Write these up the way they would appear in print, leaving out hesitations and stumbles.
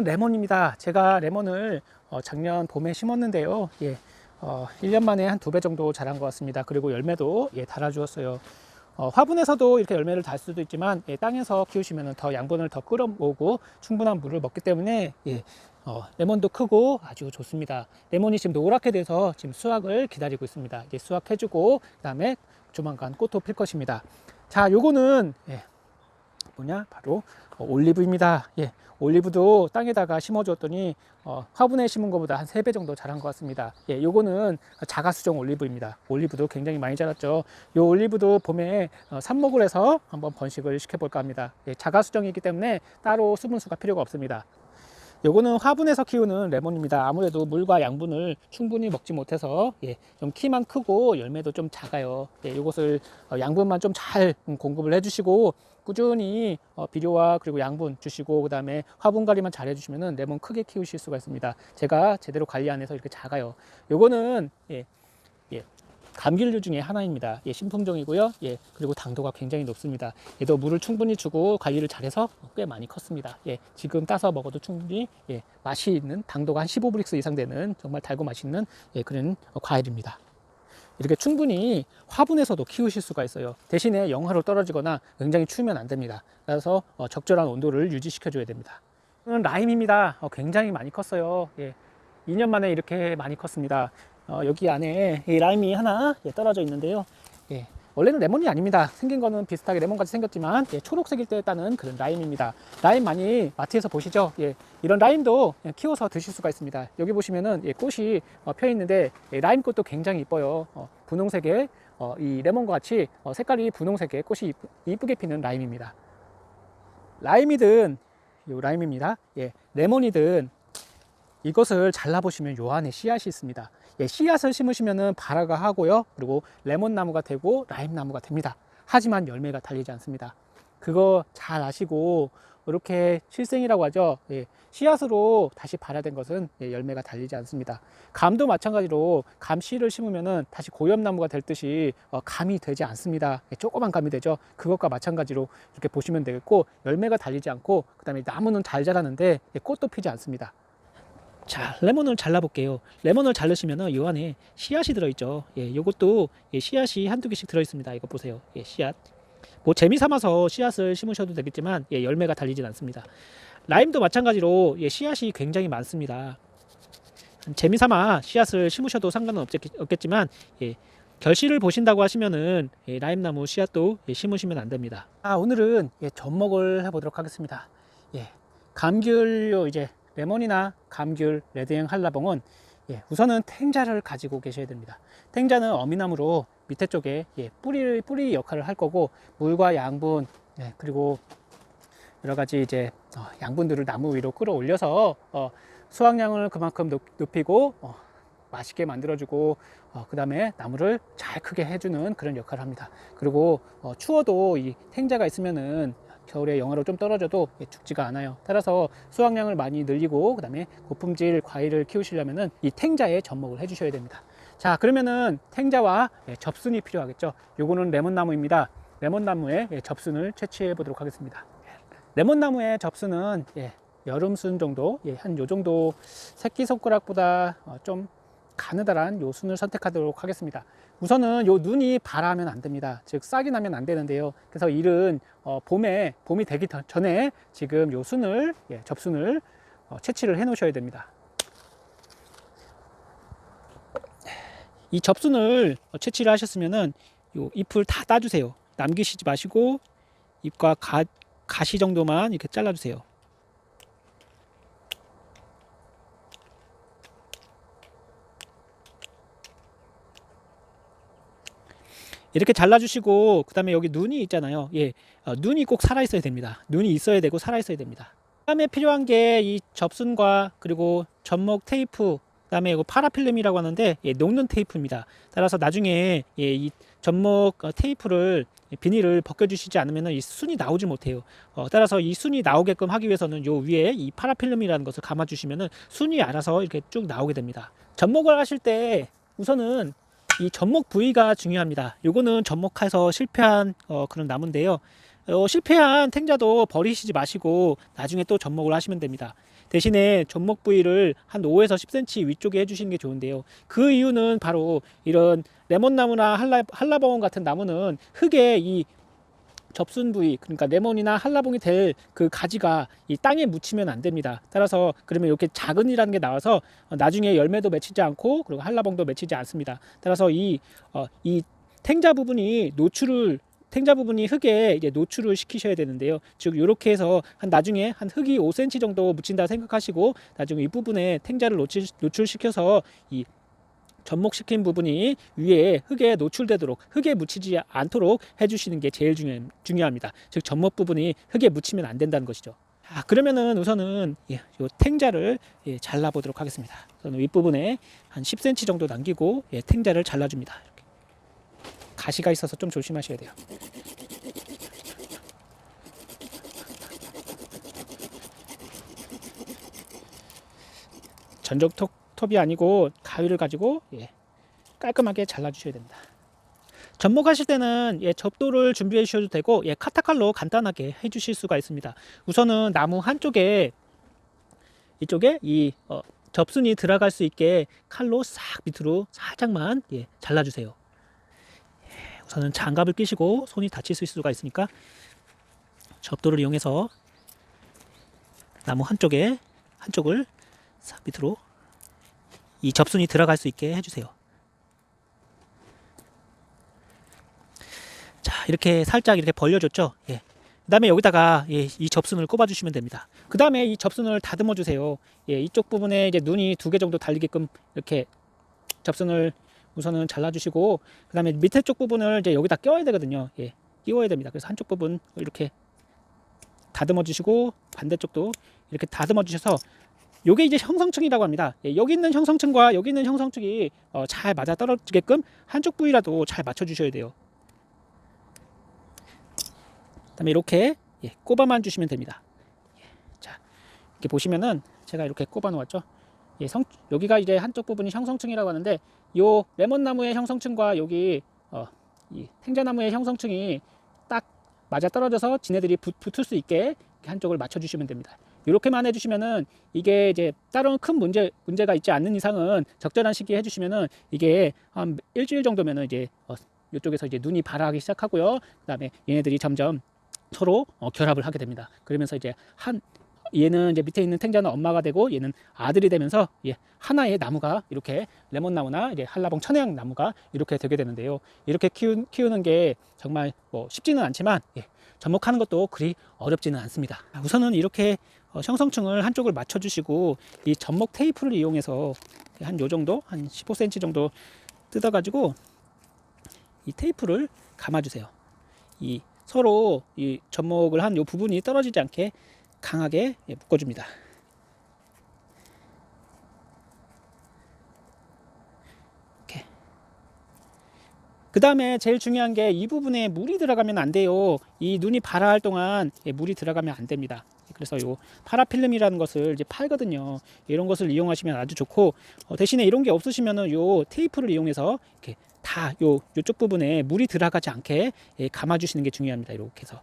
레몬입니다. 제가 레몬을 작년 봄에 심었는데요. 1년 만에 한 2배 정도 자란 것 같습니다. 그리고 열매도 달아주었어요. 화분에서도 이렇게 열매를 달 수도 있지만 땅에서 키우시면 더 양분을 더 끌어모으고 충분한 물을 먹기 때문에 레몬도 크고 아주 좋습니다. 레몬이 지금 노랗게 돼서 지금 수확을 기다리고 있습니다. 이제 수확해주고 그 다음에 조만간 꽃도 필 것입니다. 자, 요거는 바로 올리브입니다. 올리브도 땅에다가 심어줬더니 화분에 심은 것보다 한 3배 정도 자란 것 같습니다. 요거는 자가수종 올리브입니다. 올리브도 굉장히 많이 자랐죠. 요 올리브도 봄에 삽목을 해서 한번 번식을 시켜볼까 합니다. 자가수종이기 때문에 따로 수분수가 필요가 없습니다. 요거는 화분에서 키우는 레몬입니다. 아무래도 물과 양분을 충분히 먹지 못해서 좀 키만 크고 열매도 좀 작아요. 요것을 양분만 좀 잘 공급을 해주시고 꾸준히 비료와 그리고 양분 주시고 그 다음에 화분 관리만 잘 해주시면 레몬 크게 키우실 수가 있습니다. 제가 제대로 관리 안 해서 이렇게 작아요. 요거는 감귤류 중에 하나입니다. 신품종이고요. 그리고 당도가 굉장히 높습니다. 얘도 물을 충분히 주고 관리를 잘해서 꽤 많이 컸습니다. 지금 따서 먹어도 충분히 맛이 있는, 당도가 한 15브릭스 이상 되는 정말 달고 맛있는 그런 과일입니다. 이렇게 충분히 화분에서도 키우실 수가 있어요. 대신에 영하로 떨어지거나 굉장히 추우면 안 됩니다. 그래서 적절한 온도를 유지시켜 줘야 됩니다. 라임입니다. 굉장히 많이 컸어요. 2년 만에 이렇게 많이 컸습니다. 여기 안에 이 라임이 하나 떨어져 있는데요. 원래는 레몬이 아닙니다. 생긴 거는 비슷하게 레몬같이 생겼지만 초록색일 때 따는 그런 라임입니다. 라임 많이 마트에서 보시죠. 이런 라임도 키워서 드실 수가 있습니다. 여기 보시면은 꽃이 펴 있는데 라임 꽃도 굉장히 이뻐요. 분홍색의 이 레몬과 같이 색깔이 분홍색의 꽃이 이쁘게 피는 라임입니다. 라임이든 요 라임입니다. 레몬이든 이것을 잘라보시면 요 안에 씨앗이 있습니다. 씨앗을 심으시면 발화가 하고요. 그리고 레몬나무가 되고 라임나무가 됩니다. 하지만 열매가 달리지 않습니다. 그거 잘 아시고 이렇게 실생이라고 하죠. 씨앗으로 다시 발화된 것은 열매가 달리지 않습니다. 감도 마찬가지로 감씨를 심으면 다시 고엽나무가 될 듯이 감이 되지 않습니다. 조그만 감이 되죠. 그것과 마찬가지로 이렇게 보시면 되겠고 열매가 달리지 않고 그 다음에 나무는 잘 자라는데 꽃도 피지 않습니다. 자, 레몬을 잘라볼게요. 레몬을 자르시면 이 안에 씨앗이 들어있죠. 요것도 씨앗이 한두 개씩 들어있습니다. 이거 보세요. 씨앗. 뭐 재미 삼아서 씨앗을 심으셔도 되겠지만 열매가 달리진 않습니다. 라임도 마찬가지로 씨앗이 굉장히 많습니다. 재미 삼아 씨앗을 심으셔도 상관은 없겠지만 결실을 보신다고 하시면은 라임나무 씨앗도 심으시면 안 됩니다. 오늘은 접목을 해보도록 하겠습니다. 감귤요 레몬이나 감귤, 레드행 한라봉은 우선은 탱자를 가지고 계셔야 됩니다. 탱자는 어미나무로 밑에 쪽에 뿌리 역할을 할 거고 물과 양분 그리고 여러 가지 양분들을 나무 위로 끌어올려서 수확량을 그만큼 높이고 맛있게 만들어주고 그 다음에 나무를 잘 크게 해주는 그런 역할을 합니다. 그리고 추워도 이 탱자가 있으면은 겨울에 영하로 좀 떨어져도 죽지가 않아요. 따라서 수확량을 많이 늘리고 그 다음에 고품질 과일을 키우시려면 이 탱자에 접목을 해 주셔야 됩니다. 자, 그러면은 탱자와 접순이 필요하겠죠. 요거는 레몬나무입니다. 레몬나무에 접순을 채취해 보도록 하겠습니다. 레몬나무의 접순은 여름순 정도, 한 요 정도 새끼손가락보다 좀 가느다란 요 순을 선택하도록 하겠습니다. 우선은 요 눈이 발하면 안 됩니다. 즉 싹이 나면 안 되는데요. 그래서 일은 봄이 되기 전에 지금 요 순을 접순을 채취를 해 놓으셔야 됩니다. 이 접순을 채취를 하셨으면은 요 잎을 다 따주세요. 남기시지 마시고 잎과 가시 정도만 이렇게 잘라주세요. 이렇게 잘라주시고 그 다음에 여기 눈이 있잖아요. 눈이 꼭 살아있어야 됩니다. 눈이 있어야 되고 살아있어야 됩니다. 그 다음에 필요한 게 이 접순과 그리고 접목 테이프, 그 다음에 이거 파라필름이라고 하는데 녹는 테이프입니다. 따라서 나중에 이 접목 테이프를 비닐을 벗겨주시지 않으면 이 순이 나오지 못해요. 따라서 이 순이 나오게끔 하기 위해서는 요 위에 이 파라필름이라는 것을 감아주시면 순이 알아서 이렇게 쭉 나오게 됩니다. 접목을 하실 때 우선은 이 접목 부위가 중요합니다. 요거는 접목해서 실패한 그런 나무인데요. 실패한 탱자도 버리시지 마시고 나중에 또 접목을 하시면 됩니다. 대신에 접목 부위를 한 5에서 10cm 위쪽에 해주시는 게 좋은데요. 그 이유는 바로 이런 레몬나무나 한라봉 같은 나무는 흙에 이 접순 부위, 그러니까 레몬이나 한라봉이 될 그 가지가 이 땅에 묻히면 안 됩니다. 따라서 그러면 이렇게 자근이라는 게 나와서 나중에 열매도 맺히지 않고 그리고 한라봉도 맺히지 않습니다. 따라서 이 탱자 부분이 탱자 부분이 흙에 이제 노출을 시키셔야 되는데요. 즉 이렇게 해서 나중에 한 흙이 5cm 정도 묻힌다 생각하시고 나중에 이 부분에 탱자를 노출시켜서 이 접목시킨 부분이 위에 흙에 노출되도록, 흙에 묻히지 않도록 해주시는 게 제일 중요합니다. 즉 접목 부분이 흙에 묻히면 안 된다는 것이죠. 그러면은 우선은 이 탱자를 잘라 보도록 하겠습니다. 저는 윗부분에 한 10cm 정도 남기고 탱자를 잘라줍니다. 이렇게. 가시가 있어서 좀 조심하셔야 돼요. 전적톱이 아니고 가위를 가지고 깔끔하게 잘라주셔야 됩니다. 접목하실 때는 접도를 준비해 주셔도 되고 카타칼로 간단하게 해주실 수가 있습니다. 우선은 나무 한쪽에 이쪽에 이 접순이 들어갈 수 있게 칼로 싹 밑으로 살짝만 잘라주세요. 우선은 장갑을 끼시고 손이 다칠 수가 있으니까 접도를 이용해서 나무 한쪽을 싹 밑으로 이 접순이 들어갈 수 있게 해주세요. 자, 이렇게 살짝 이렇게 벌려줬죠. 그 다음에 여기다가 이 접순을 꼽아주시면 됩니다. 그 다음에 이 접순을 다듬어 주세요. 이쪽 부분에 이제 눈이 2개 정도 달리게끔 이렇게 접순을 우선은 잘라주시고, 그 다음에 밑에 쪽 부분을 이제 여기다 껴야 되거든요. 끼워야 됩니다. 그래서 한쪽 부분 이렇게 다듬어 주시고, 반대쪽도 이렇게 다듬어 주셔서, 요게 이제 형성층이라고 합니다. 여기 있는 형성층과 여기 있는 형성층이 잘 맞아 떨어지게끔 한쪽 부위라도 잘 맞춰 주셔야 돼요. 그 다음에 이렇게 꼽아만 주시면 됩니다. 자, 이렇게 보시면은 제가 이렇게 꼽아 놓았죠. 여기가 이제 한쪽 부분이 형성층이라고 하는데, 요 레몬나무의 형성층과 여기 이 탱자나무의 형성층이 딱 맞아 떨어져서 지네들이 붙을 수 있게 한쪽을 맞춰 주시면 됩니다. 이렇게만 해주시면은 이게 이제 다른 큰 문제가 있지 않는 이상은 적절한 시기에 해주시면은 이게 한 일주일 정도면은 이제 이쪽에서 이제 눈이 발아하기 시작하고요. 그 다음에 얘네들이 점점 서로 결합을 하게 됩니다. 그러면서 이제 얘는 이제 밑에 있는 탱자는 엄마가 되고 얘는 아들이 되면서 하나의 나무가 이렇게 레몬나무나 이제 한라봉 천혜향 나무가 이렇게 되게 되는데요. 이렇게 키우는 게 정말 쉽지는 않지만 접목하는 것도 그리 어렵지는 않습니다. 우선은 이렇게 형성층을 한쪽을 맞춰주시고 이 접목 테이프를 이용해서 한 요 정도, 한 15cm 정도 뜯어가지고 이 테이프를 감아주세요. 이 서로 이 접목을 한 요 부분이 떨어지지 않게 강하게 묶어줍니다. 이렇게. 그 다음에 제일 중요한 게 이 부분에 물이 들어가면 안 돼요. 이 눈이 발아할 동안 물이 들어가면 안 됩니다. 그래서 요 파라필름이라는 것을 이제 팔거든요. 이런 것을 이용하시면 아주 좋고, 대신에 이런 게 없으시면은 요 테이프를 이용해서 이렇게 다 요쪽 부분에 물이 들어가지 않게 감아주시는 게 중요합니다. 이렇게 해서.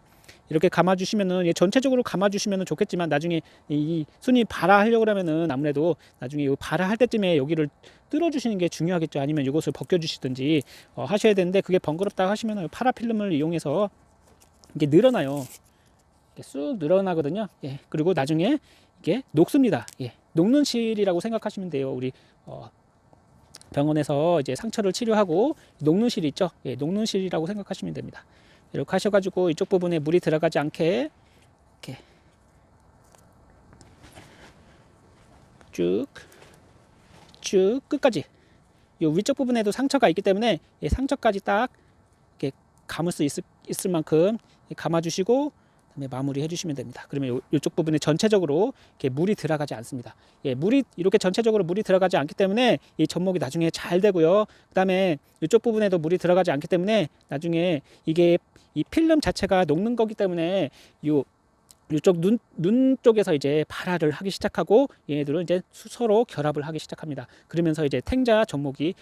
이렇게 감아주시면은 전체적으로 감아주시면은 좋겠지만 나중에 이 순이 발아하려고 그러면은 아무래도 나중에 이 발아할 때쯤에 여기를 뚫어주시는 게 중요하겠죠. 아니면 이것을 벗겨주시든지 하셔야 되는데, 그게 번거롭다 하시면은 파라필름을 이용해서 이게 늘어나요. 쑥 늘어나거든요. 그리고 나중에 이게 녹습니다. 녹는 실이라고 생각하시면 돼요. 우리 병원에서 이제 상처를 치료하고 녹는 실이 있죠. 녹는 실이라고 생각하시면 됩니다. 이렇게 하셔가지고 이쪽 부분에 물이 들어가지 않게 이렇게 쭉 끝까지, 이 위쪽 부분에도 상처가 있기 때문에 이 상처까지 딱 이렇게 감을 수 있을 만큼 감아주시고 그다음에 마무리 해주시면 됩니다. 그러면 이쪽 부분에 전체적으로 이렇게 물이 들어가지 않습니다. 물이 이렇게 전체적으로 물이 들어가지 않기 때문에 이 접목이 나중에 잘 되고요. 그다음에 이쪽 부분에도 물이 들어가지 않기 때문에 나중에 이게 이 필름 자체가 녹는 거기 때문에 이쪽 눈 쪽에서 이제 발화를 하기 시작하고 얘네들은 이제 서로 결합을 하기 시작합니다. 그러면서 이제 탱자 접목이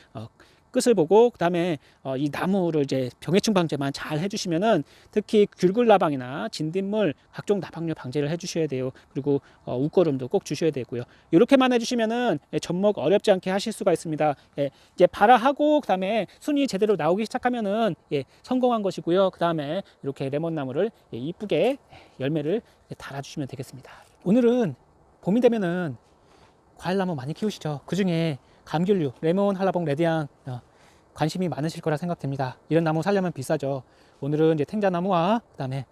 끝을 보고 그다음에 이 나무를 이제 병해충 방제만 잘 해주시면은 특히 귤굴나방이나 진딧물 각종 나방류 방제를 해주셔야 돼요. 그리고 웃거름도 꼭 주셔야 되고요. 이렇게만 해주시면은 접목 어렵지 않게 하실 수가 있습니다. 예, 이제 발화하고 그다음에 순이 제대로 나오기 시작하면은 성공한 것이고요. 그다음에 이렇게 레몬나무를 이쁘게 열매를 달아주시면 되겠습니다. 오늘은 봄이 되면은 과일나무 많이 키우시죠. 그 중에 감귤류, 레몬, 한라봉, 레드향 관심이 많으실 거라 생각됩니다. 이런 나무 살려면 비싸죠. 오늘은 이제 탱자나무와 그다음에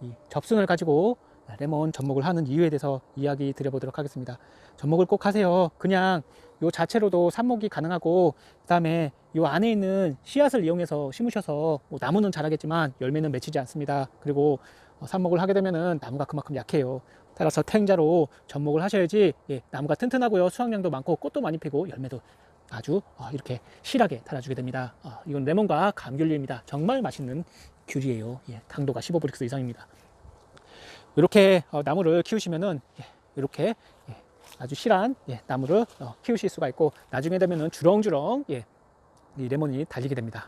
이 접순을 가지고 레몬 접목을 하는 이유에 대해서 이야기 드려보도록 하겠습니다. 접목을 꼭 하세요. 그냥 요 자체로도 삽목이 가능하고 그다음에 요 안에 있는 씨앗을 이용해서 심으셔서 뭐 나무는 자라겠지만 열매는 맺히지 않습니다. 그리고 삽목을 하게 되면은 나무가 그만큼 약해요. 따라서 탱자로 접목을 하셔야지 나무가 튼튼하고요. 수확량도 많고 꽃도 많이 피고 열매도 아주 이렇게 실하게 달아주게 됩니다. 이건 레몬과 감귤류입니다. 정말 맛있는 귤이에요. 당도가 15브릭스 이상입니다. 이렇게 나무를 키우시면은 이렇게 아주 실한 나무를 키우실 수가 있고 나중에 되면은 주렁주렁 이 레몬이 달리게 됩니다.